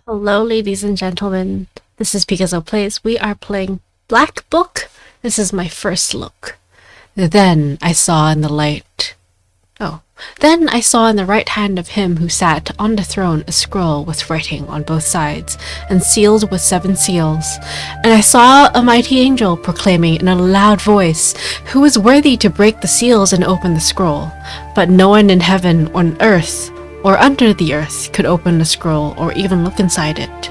Hello, ladies and gentlemen. This is Picasso Plays. We are playing Black Book. This is my first look. Then I saw in the light. Then I saw in the right hand of him who sat on the throne a scroll with writing on both sides, and sealed with 7 seals. And I saw a mighty angel proclaiming in a loud voice, "Who is worthy to break the seals and open the scroll?" But no one in heaven, on earth, or under the earth could open the scroll or even look inside it.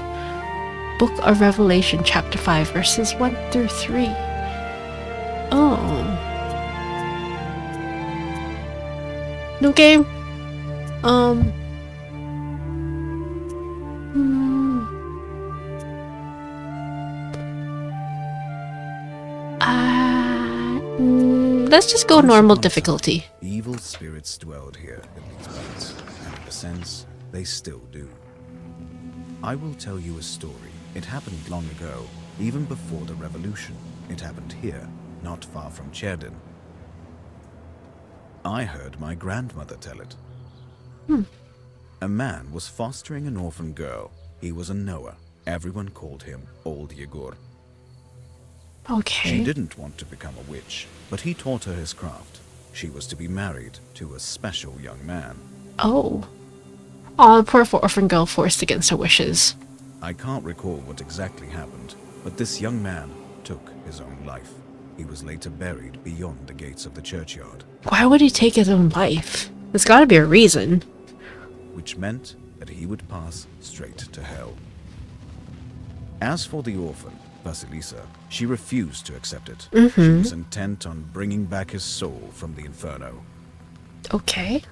Book of Revelation, chapter 5, verses 1 through 3. Oh. New game. Let's just go normal difficulty. Evil spirits dwelled here in these parts, and in a sense, they still do. I will tell you a story. It happened long ago, even before the revolution. It happened here, not far from Cherdin. I heard my grandmother tell it. A man was fostering an orphan girl. He was a Noah. Everyone called him Old Yegor. Okay. She didn't want to become a witch, but he taught her his craft. She was to be married to a special young man. Oh. Aw, the poor orphan girl forced against her wishes. I can't recall what exactly happened, but this young man took his own life. He was later buried beyond the gates of the churchyard. Why would he take his own life? There's gotta be a reason. Which meant that he would pass straight to hell. As for the orphan, Vasilisa, she refused to accept it. She was intent on bringing back his soul from the inferno. Okay.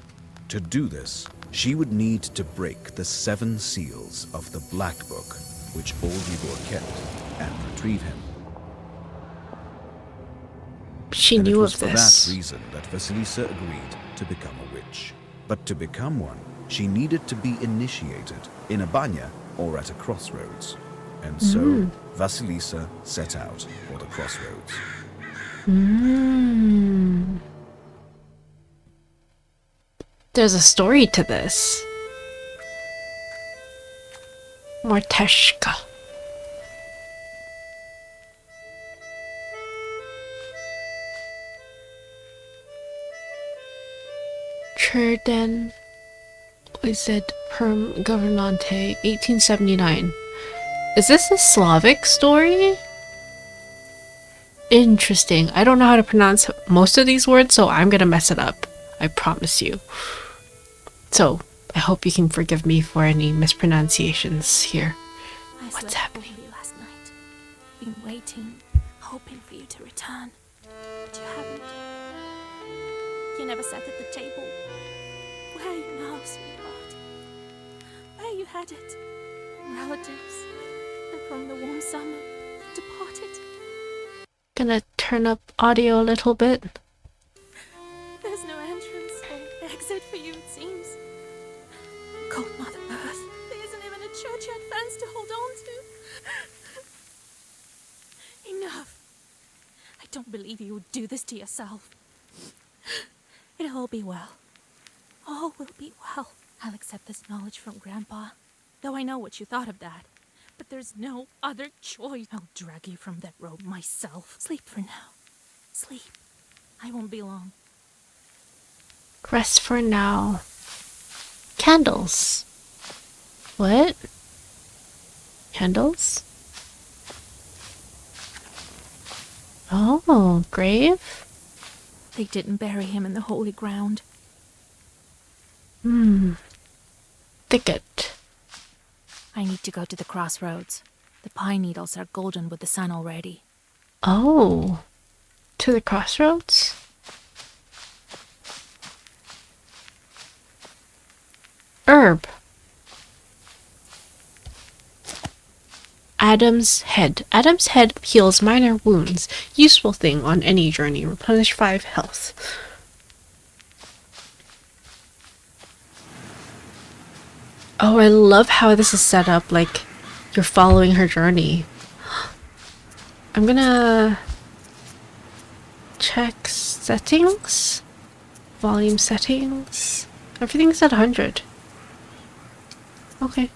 To do this, she would need to break the 7 seals of the Black Book, which Old Igor kept, and retrieve him. She And knew it was of for this. that reason that Vasilisa agreed to become a witch. But to become one, she needed to be initiated in a banya or at a crossroads. And so, Vasilisa set out for the crossroads. There's a story to this. Morteshka. Cherdin Oized Perm Governante, 1879. Is this a Slavic story? Interesting. I don't know how to pronounce most of these words, so I'm gonna mess it up. I promise you. So, I hope you can forgive me for any mispronunciations here. What's happening? I last night. Been waiting, hoping for you to return. But you haven't. You never sat at the table. Where are you now, sweetheart? Where are you headed? Relatives. And from the warm summer, departed. Gonna turn up audio a little bit. There's no entrance or exit for you, it seems. Cold Mother Earth. There isn't even a churchyard fence to hold on to. Enough. I don't believe you would do this to yourself. It'll all be well. All will be well. I'll accept this knowledge from Grandpa, though I know what you thought of that. But there's no other choice. I'll drag you from that road myself. Sleep for now. Sleep. I won't be long. Rest for now. Candles. What? Candles? Oh, grave? They didn't bury him in the holy ground. Thicket. I need to go to the crossroads. The pine needles are golden with the sun already. Oh. To the crossroads? Herb. Adam's Head. Adam's Head heals minor wounds. Useful thing on any journey. Replenish 5 health. Oh, I love how this is set up, like you're following her journey. I'm gonna check settings. Volume settings. Everything's at 100. Okay.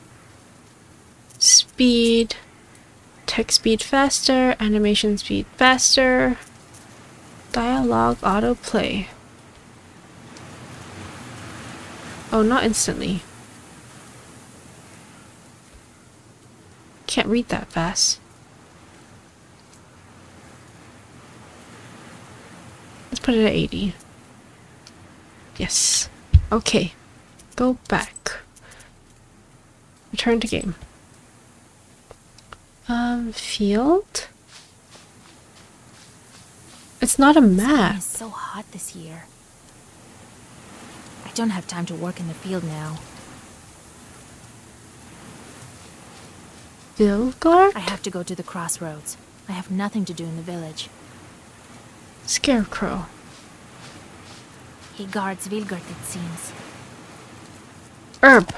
speed, text speed faster, animation speed faster, dialogue autoplay. Oh, not instantly. Can't read that fast. Let's put it at 80. Yes. Okay. Go back. Return to game. Field? It's not a map. It's so hot this year. I don't have time to work in the field now. Vilgard? I have to go to the crossroads. I have nothing to do in the village. Scarecrow. He guards Vilgard, it seems. Herb.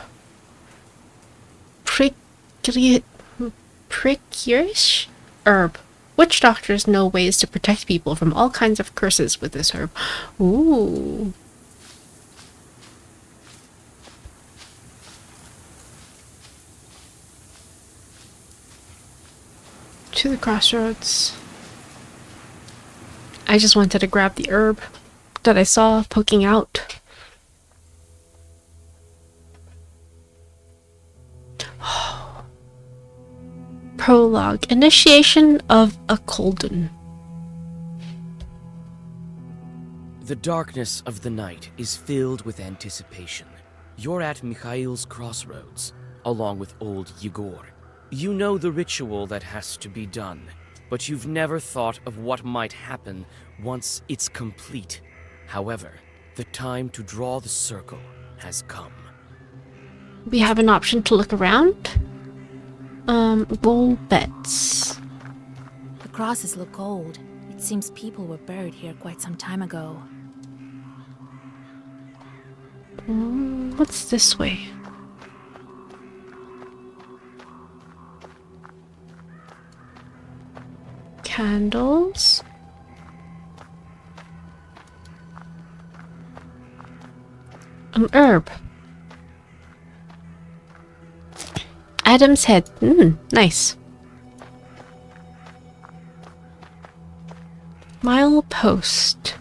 Prickerish herb. Witch doctors know ways to protect people from all kinds of curses with this herb. Ooh. To the crossroads. I just wanted to grab the herb that I saw poking out. Prologue. Initiation of a Koldun. The darkness of the night is filled with anticipation. You're at Mikhail's crossroads, along with old Yegor. You know the ritual that has to be done, but you've never thought of what might happen once it's complete. However, the time to draw the circle has come. We have an option to look around. Roll bets. The crosses look old. It seems people were buried here quite some time ago. What's this way? Candles. An herb. Adam's head. Nice. Mile post.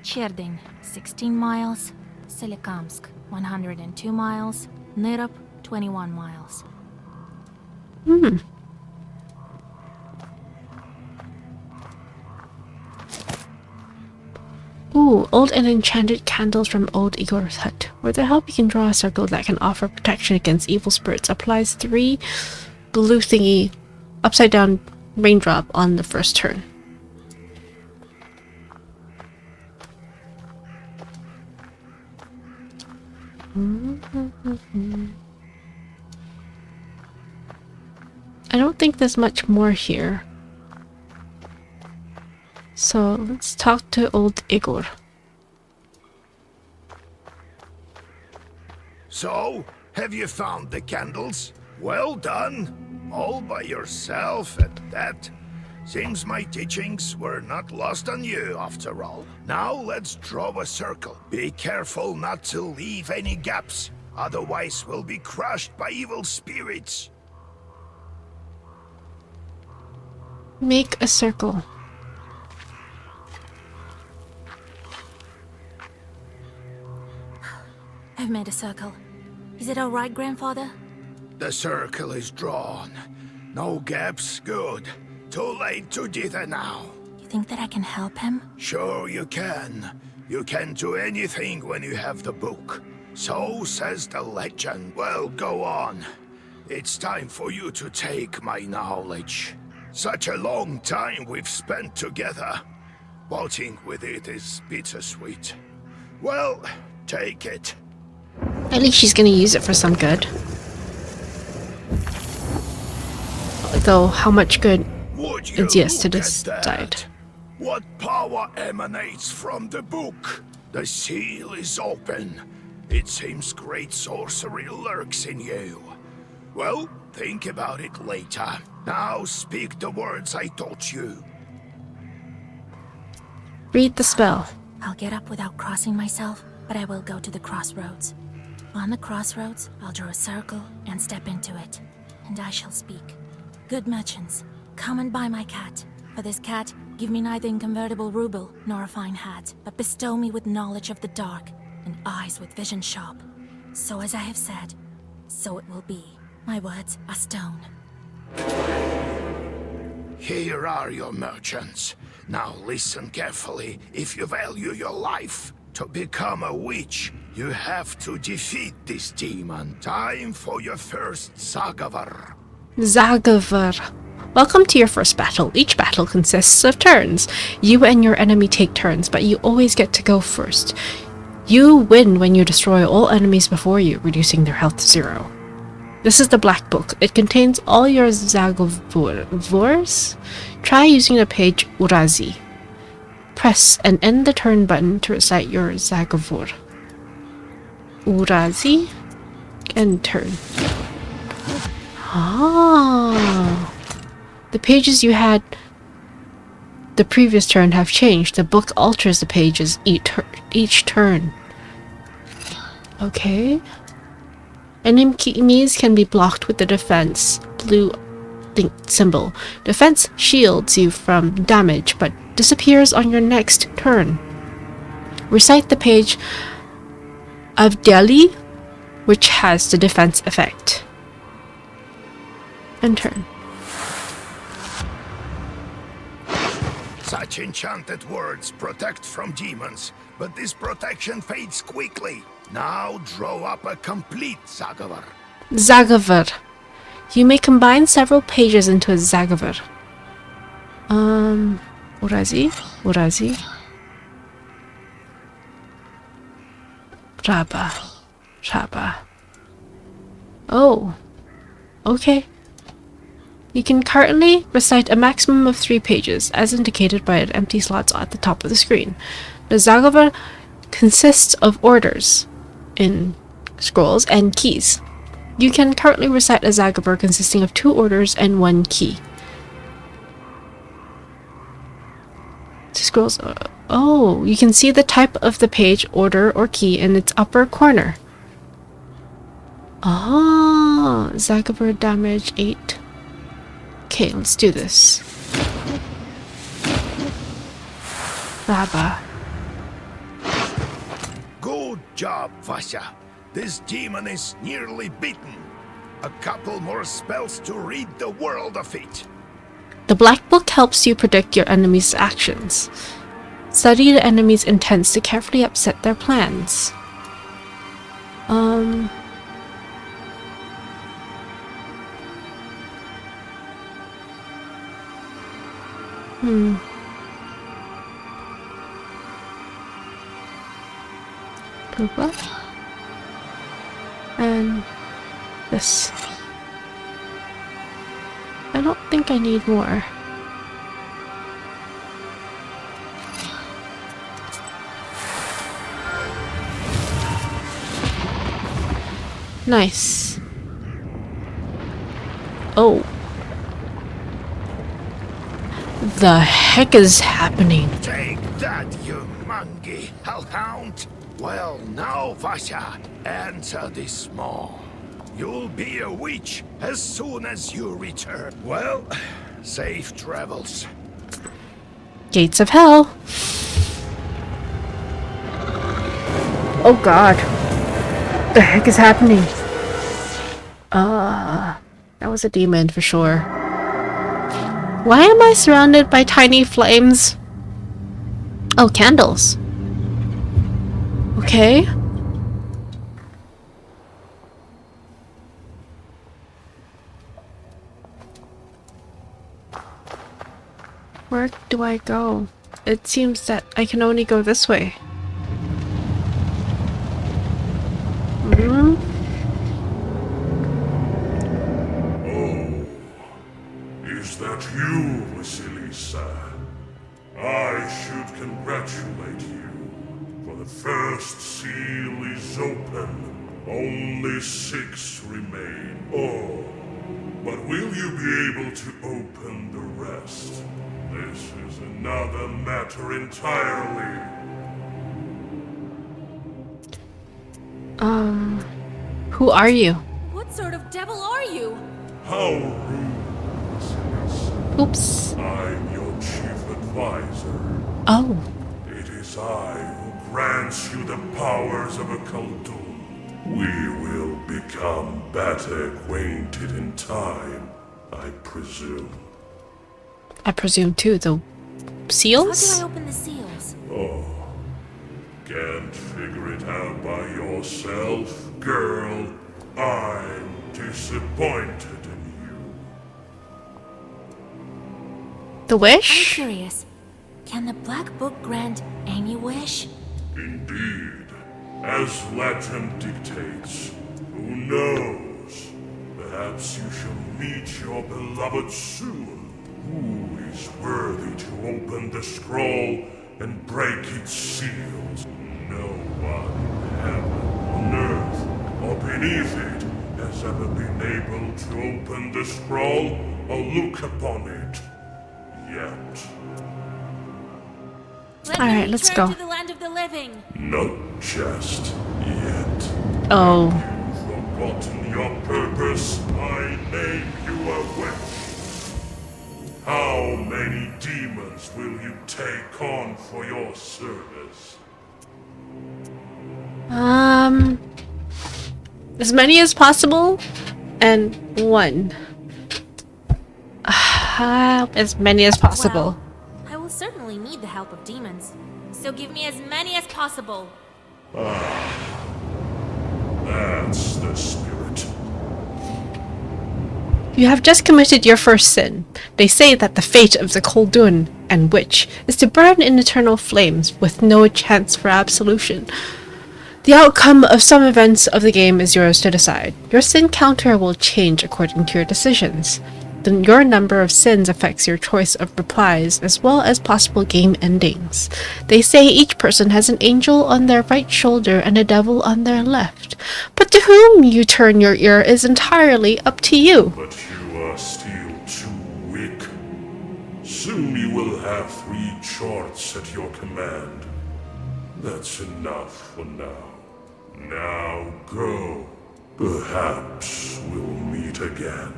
Cherdyn, 16 miles. Solikamsk, 102 miles. Nirop, 21 miles. Ooh, old and enchanted candles from old Igor's hut. With their help, you can draw a circle that can offer protection against evil spirits. Applies 3 blue thingy upside down raindrop on the first turn. I don't think there's much more here. So let's talk to old Igor. So, have you found the candles? Well done. All by yourself at that. Seems my teachings were not lost on you after all. Now let's draw a circle. Be careful not to leave any gaps. Otherwise we'll be crushed by evil spirits. Make a circle. I've made a circle. Is it alright, Grandfather? The circle is drawn. No gaps, good. Too late to dither now. You think that I can help him? Sure you can. You can do anything when you have the book. So says the legend. Well, go on. It's time for you to take my knowledge. Such a long time we've spent together. Parting with it is bittersweet. Well, take it. At least she's gonna use it for some good. Though, how much good Would you is yes to look at decide. that? What power emanates from the book? The seal is open. It seems great sorcery lurks in you. Well, think about it later. Now speak the words I taught you. Read the spell. I'll get up without crossing myself, but I will go to the crossroads. On the crossroads, I'll draw a circle and step into it, and I shall speak. Good merchants, come and buy my cat. For this cat, give me neither inconvertible ruble nor a fine hat, but bestow me with knowledge of the dark and eyes with vision sharp. So as I have said, so it will be. My words are stone. Here are your merchants. Now listen carefully if you value your life. To become a witch, you have to defeat this demon. Time for your first Zagavar. Zagavar. Welcome to your first battle. Each battle consists of turns. You and your enemy take turns, but you always get to go first. You win when you destroy all enemies before you, reducing their health to 0. This is the Black Book. It contains all your Zagavors. Try using the page Urazi. Press and end the turn button to recite your Zagavor. Urazi. End turn. Ah. The pages you had the previous turn have changed. The book alters the pages each turn. Okay. Enemies can be blocked with the defense blue symbol. Defense shields you from damage, but disappears on your next turn. Recite the page of Delhi, which has the defense effect. End turn. Such enchanted words protect from demons, but this protection fades quickly. Now draw up a complete Zagavar. Zagavar. You may combine several pages into a Zagavar. Urazi. Raba. Oh. Okay. You can currently recite a maximum of 3 pages, as indicated by an empty slot at the top of the screen. The Zagavar consists of orders in scrolls and keys. You can currently recite a Zagavar consisting of 2 orders and 1 key. Scrolls. Oh, you can see the type of the page, order, or key in its upper corner. Ah, Zagavar damage 8. Okay, let's do this. Raba. Good job, Vasya. This demon is nearly beaten. A couple more spells to rid the world of it. The Black Book helps you predict your enemy's actions. Study the enemy's intents to carefully upset their plans. Purple. And this. I don't think I need more. Nice. Oh. The heck is happening? Take that, you monkey hellhound. Well, now, Vasya, enter this maw. You'll be a witch as soon as you return. Well, safe travels. Gates of Hell. Oh god. The heck is happening? That was a demon for sure. Why am I surrounded by tiny flames? Oh, candles. Okay. Where do I go? It seems that I can only go this way. Is that you, Vasilisa? I should congratulate you, for the first seal is open. Only 6 remain. Oh, but will you be able to open the rest? This is another matter entirely. Who are you? What sort of devil are you? How rude, Vasilisa. Oops. I'm your chief advisor. Oh. It is I who grants you the powers of a Koldun. We will become better acquainted in time, I presume. I presume too, the How seals? do I open the seals? Oh, can't figure it out by yourself, girl? I'm disappointed in you. The I'm wish? curious. Can the Black Book grant any wish? Indeed, as legend dictates, who knows? Perhaps you shall meet your beloved soon. Who is worthy to open the scroll and break its seals? No one in heaven, on earth, or beneath it has ever been able to open the scroll or look upon it. Yet. Let All me right, let's return go. to the land of the living. Not just yet. Oh. You've forgotten your purpose. I name you a witch. How many demons will you take on for your service? As many as possible, and one. As many as possible. Well, I will certainly need the help of demons. So give me as many as possible. That's the spirit. You have just committed your first sin. They say that the fate of the Koldun and witch is to burn in eternal flames with no chance for absolution. The outcome of some events of the game is yours to decide. Your sin counter will change according to your decisions. Then your number of sins affects your choice of replies as well as possible game endings. They say each person has an angel on their right shoulder and a devil on their left. But to whom you turn your ear is entirely up to you. But you are still too weak. Soon you will have 3 charts at your command. That's enough for now. Now go. Perhaps we'll meet again.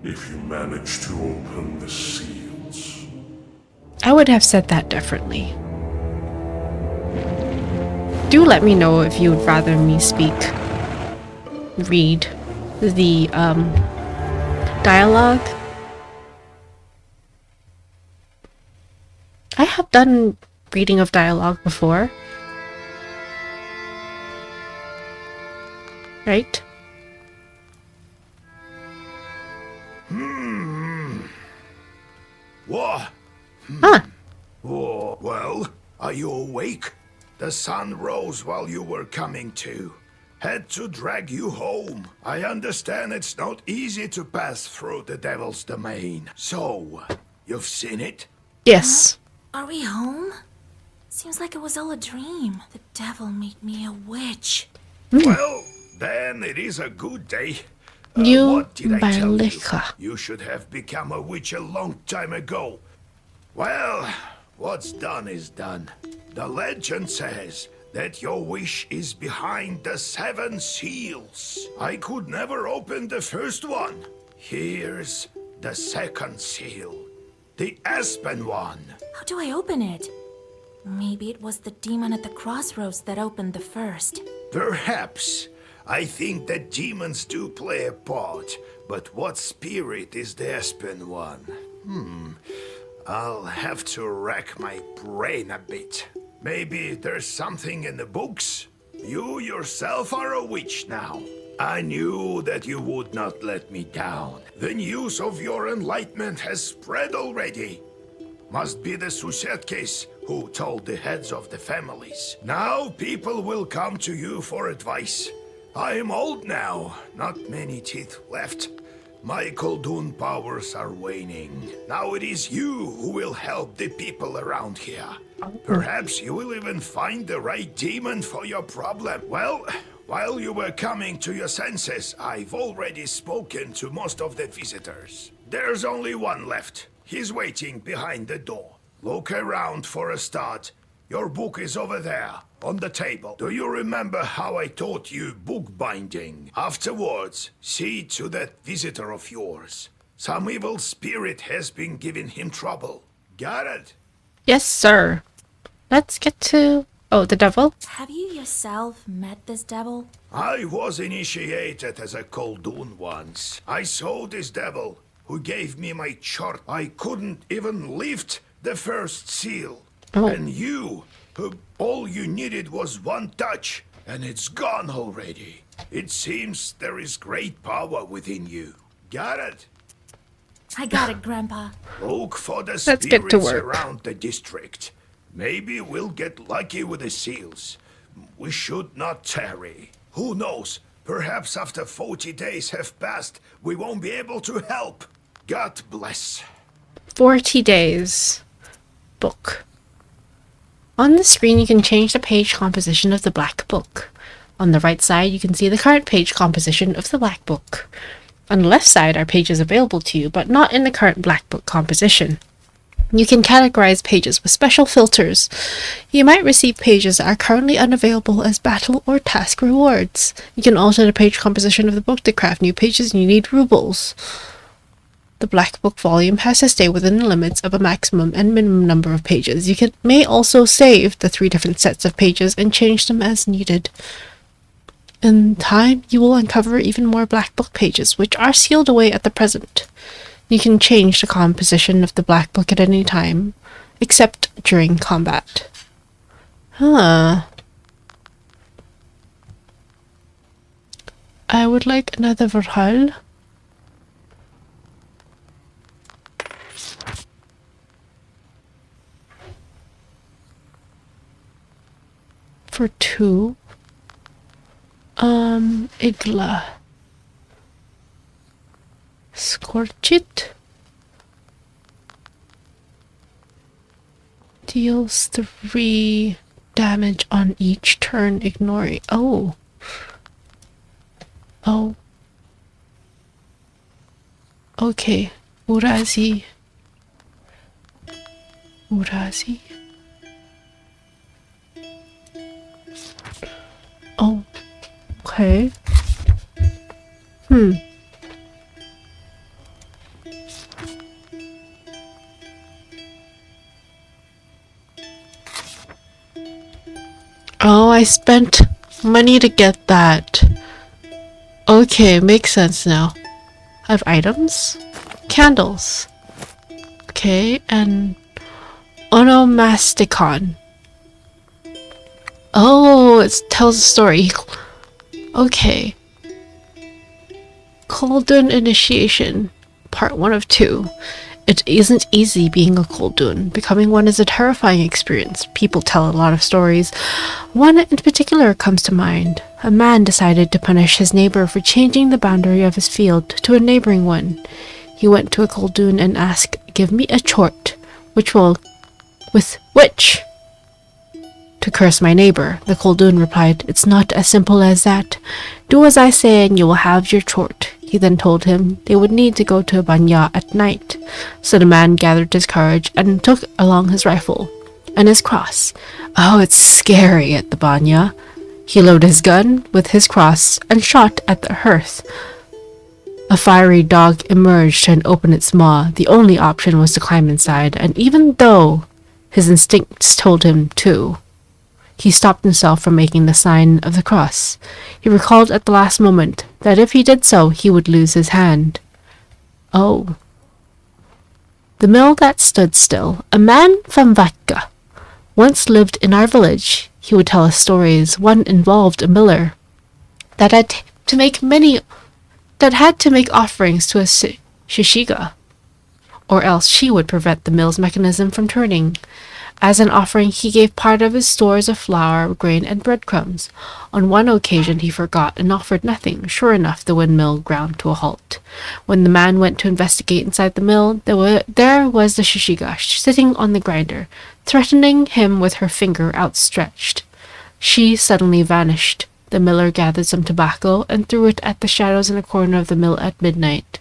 If you manage to open the seals. I would have said that differently. Do let me know if you would rather me read the dialogue. I have done reading of dialogue before. Right? What? Huh. Oh, well, are you awake? The sun rose while you were coming to. Had to drag you home. I understand it's not easy to pass through the devil's domain. So, you've seen it? Yes. Are we home? Seems like it was all a dream. The devil made me a witch. Well, then it is a good day. You What did I tell you? Barlicha. You should have become a witch a long time ago. Well, what's done is done. The legend says that your wish is behind the 7 seals. I could never open the first one. Here's the second seal. The Aspen one. How do I open it? Maybe it was the demon at the crossroads that opened the first. Perhaps. I think that demons do play a part, but what spirit is the Aspen one? I'll have to rack my brain a bit. Maybe there's something in the books? You yourself are a witch now. I knew that you would not let me down. The news of your enlightenment has spread already. Must be the Susetkes who told the heads of the families. Now people will come to you for advice. I am old now, not many teeth left. My Koldun powers are waning. Now it is you who will help the people around here. Perhaps you will even find the right demon for your problem. Well, while you were coming to your senses, I've already spoken to most of the visitors. There's only one left. He's waiting behind the door. Look around for a start. your book is over there, on the table. Do you remember how I taught you bookbinding? Afterwards, see to that visitor of yours. Some evil spirit has been giving him trouble. Got it? Yes, sir. Let's get to... Oh, the devil? Have you yourself met this devil? I was initiated as a Koldun once. I saw this devil, who gave me my chart. I couldn't even lift the first seal. Oh. And you, all you needed was one touch, and it's gone already. It seems there is great power within you. Got it? I got it, Grandpa. Look for the Let's get to spirits work. around the district. Maybe we'll get lucky with the seals. We should not tarry. Who knows? Perhaps after 40 days have passed, we won't be able to help. God bless. 40 days. Book. On the screen, you can change the page composition of the black book. On the right side, you can see the current page composition of the black book. On the left side are pages available to you, but not in the current black book composition. You can categorize pages with special filters. You might receive pages that are currently unavailable as battle or task rewards. You can alter the page composition of the book to craft new pages and you need rubles. The black book volume has to stay within the limits of a maximum and minimum number of pages. You may also save the 3 different sets of pages and change them as needed. In time, you will uncover even more black book pages, which are sealed away at the present. You can change the composition of the black book at any time, except during combat. Huh. I would like another Verhal. For 2. Igla. Scorch it. Deals 3 damage on each turn, ignoring. Oh. Oh. Okay. Urazi. Urazi. Oh. Okay. Oh, I spent money to get that. Okay, makes sense now. I have items. Candles. Okay, and onomasticon. Oh, it tells a story. Okay. Koldun initiation. Part 1 of 2. It isn't easy being a Koldun. Becoming one is a terrifying experience. People tell a lot of stories. One in particular comes to mind. A man decided to punish his neighbor for changing the boundary of his field to a neighboring one. He went to a Koldun and asked, "Give me a chort, with which to curse my neighbor." The Koldun replied, "It's not as simple as that. Do as I say and you will have your chort." He then told him they would need to go to a banya at night. So the man gathered his courage and took along his rifle and his cross. Oh, it's scary at the banya. He loaded his gun with his cross and shot at the hearth. A fiery dog emerged and opened its maw. The only option was to climb inside, and even though his instincts told him to, he stopped himself from making the sign of the cross. He recalled at the last moment that if he did so, he would lose his hand. Oh. The mill that stood still. A man from Vatka once lived in our village. He would tell us stories. One involved a miller that had to make offerings to a shishiga, or else she would prevent the mill's mechanism from turning. As an offering, he gave part of his stores of flour, grain, and breadcrumbs. On one occasion, he forgot and offered nothing. Sure enough, the windmill ground to a halt. When the man went to investigate inside the mill, there was the shishiga sitting on the grinder, threatening him with her finger outstretched. She suddenly vanished. The miller gathered some tobacco and threw it at the shadows in a corner of the mill at midnight.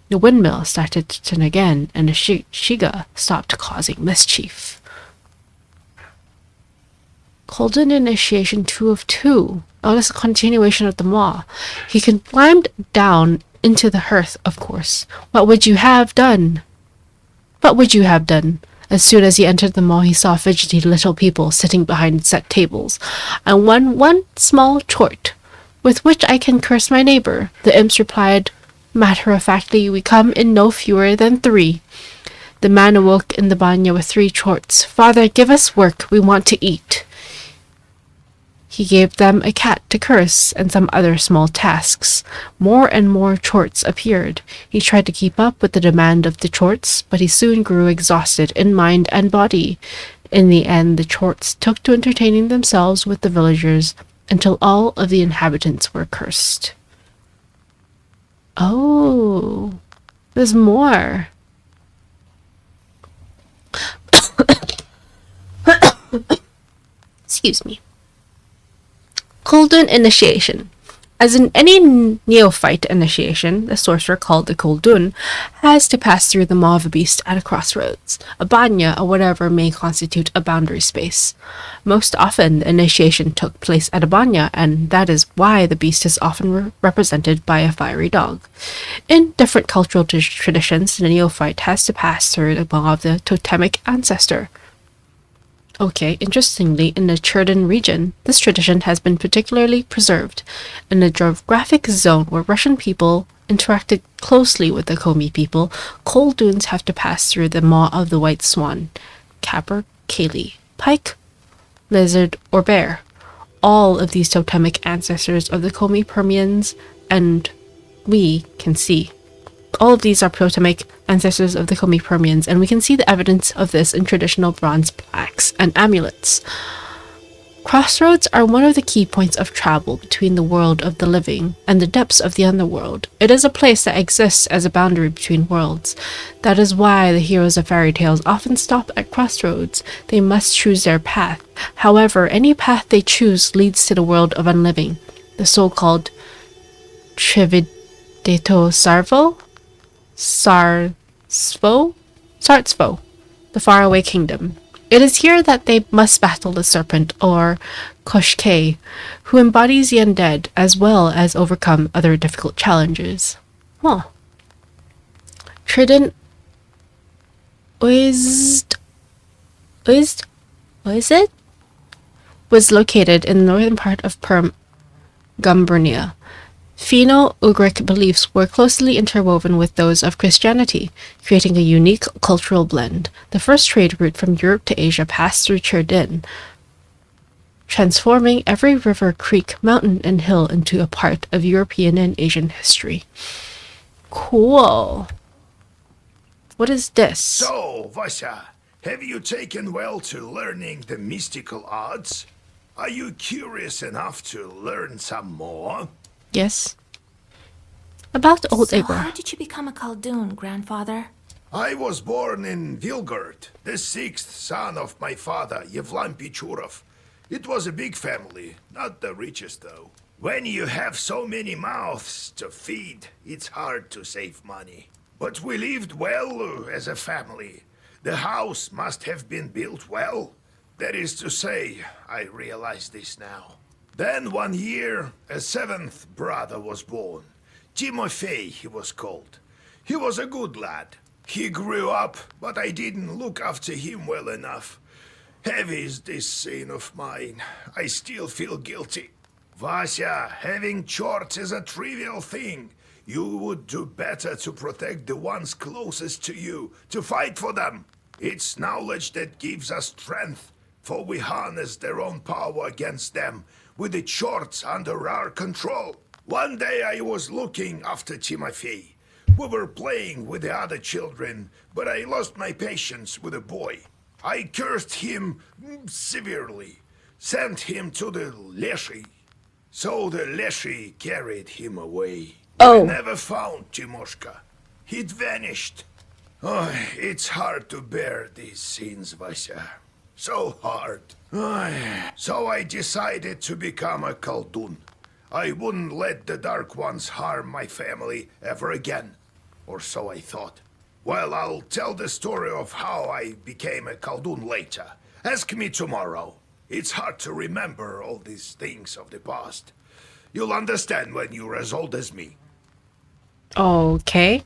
The windmill started to turn again, and the shishiga stopped causing mischief. Koldun initiation 2 of 2. Oh, that's a continuation of the maw. He climbed down into the hearth, of course. What would you have done? What would you have done? As soon as he entered the maw, he saw fidgety little people sitting behind set tables, and one small chort, with which I can curse my neighbor. The imps replied, matter-of-factly, we come in no fewer than 3. The man awoke in the banya with 3 chorts. Father, give us work, we want to eat. He gave them a cat to curse and some other small tasks. More and more chorts appeared. He tried to keep up with the demand of the chorts, but he soon grew exhausted in mind and body. In the end, the chorts took to entertaining themselves with the villagers until all of the inhabitants were cursed. Oh, there's more. Excuse me. Koldun initiation. As in any neophyte initiation, the sorcerer called the Koldun has to pass through the maw of a beast at a crossroads, a banya, or whatever may constitute a boundary space. Most often, the initiation took place at a banya, and that is why the beast is often represented by a fiery dog. In different cultural traditions, the neophyte has to pass through the maw of the totemic ancestor. Okay, interestingly, in the Cherdyn region, this tradition has been particularly preserved. In the geographic zone where Russian people interacted closely with the Komi people, Kolduns have to pass through the maw of the white swan, capercaillie, pike, lizard, or bear. All of these totemic ancestors of the Komi Permians, and we can see. All of these are totemic ancestors of the Komi Permians, and we can see the evidence of this in traditional bronze plaques and amulets. Crossroads are one of the key points of travel between the world of the living and the depths of the underworld. It is a place that exists as a boundary between worlds. That is why the heroes of fairy tales often stop at crossroads. They must choose their path. However, any path they choose leads to the world of unliving, the so-called Trividato Sartsvo, the faraway kingdom. It is here that they must battle the serpent, or Koshkei, who embodies the undead, as well as overcome other difficult challenges. Huh. Trident was located in the northern part of Gumbernia. Finno-Ugric beliefs were closely interwoven with those of Christianity, creating a unique cultural blend. The first trade route from Europe to Asia passed through Cherdyn, transforming every river, creek, mountain, and hill into a part of European and Asian history. Cool. What is this? So, Vasya, have you taken well to learning the mystical arts? Are you curious enough to learn some more? Yes. About old So Igor. how did you become a Koldun, grandfather? I was born in Vilgard, the 6th son of my father, Yevlam Pichurov. It was a big family, not the richest though. When you have so many mouths to feed, it's hard to save money. But we lived well as a family. The house must have been built well. That is to say, I realize this now. Then one year, a 7th brother was born. Timofey he was called. He was a good lad. He grew up, but I didn't look after him well enough. Heavy is this sin of mine. I still feel guilty. Vasya, having chorts is a trivial thing. You would do better to protect the ones closest to you, to fight for them. It's knowledge that gives us strength, for we harness their own power against them, with the chorts under our control. One day I was looking after Timofey. We were playing with the other children, but I lost my patience with the boy. I cursed him severely, sent him to the Leshy. So the Leshy carried him away. Oh. I never found Timoshka. He'd vanished. Oh, it's hard to bear these scenes, Vasya. So hard. So I decided to become a Koldun. I wouldn't let the Dark Ones harm my family ever again. Or so I thought. Well, I'll tell the story of how I became a Koldun later. Ask me tomorrow. It's hard to remember all these things of the past. You'll understand when you're as old as me. Okay.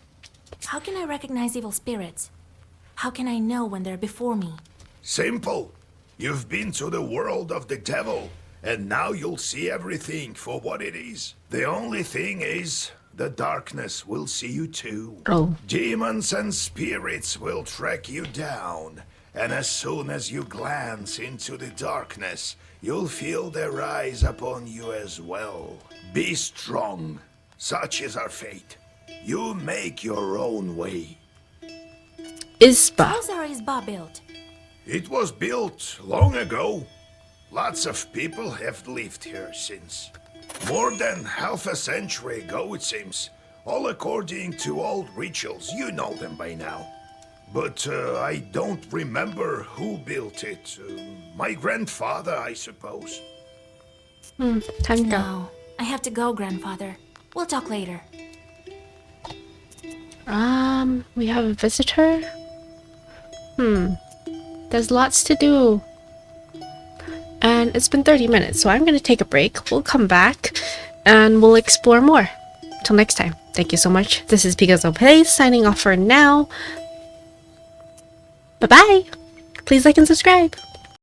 How can I recognize evil spirits? How can I know when they're before me? Simple. You've been to the world of the devil, and now you'll see everything for what it is. The only thing is, the darkness will see you too. Oh. Demons and spirits will track you down, and as soon as you glance into the darkness, you'll feel their eyes upon you as well. Be strong. Such is our fate. You make your own way. Isba. How's our Isba built? It was built long ago. Lots of people have lived here since. More than half a century ago, it seems. All according to old rituals. You know them by now. But I don't remember who built it. My grandfather, I suppose. Time to go. No, I have to go, grandfather. We'll talk later. We have a visitor? There's lots to do. And it's been 30 minutes, so I'm gonna take a break. We'll come back and we'll explore more. Till next time, thank you so much. This is Picasso Plays, signing off for now. Bye-bye! Please like and subscribe!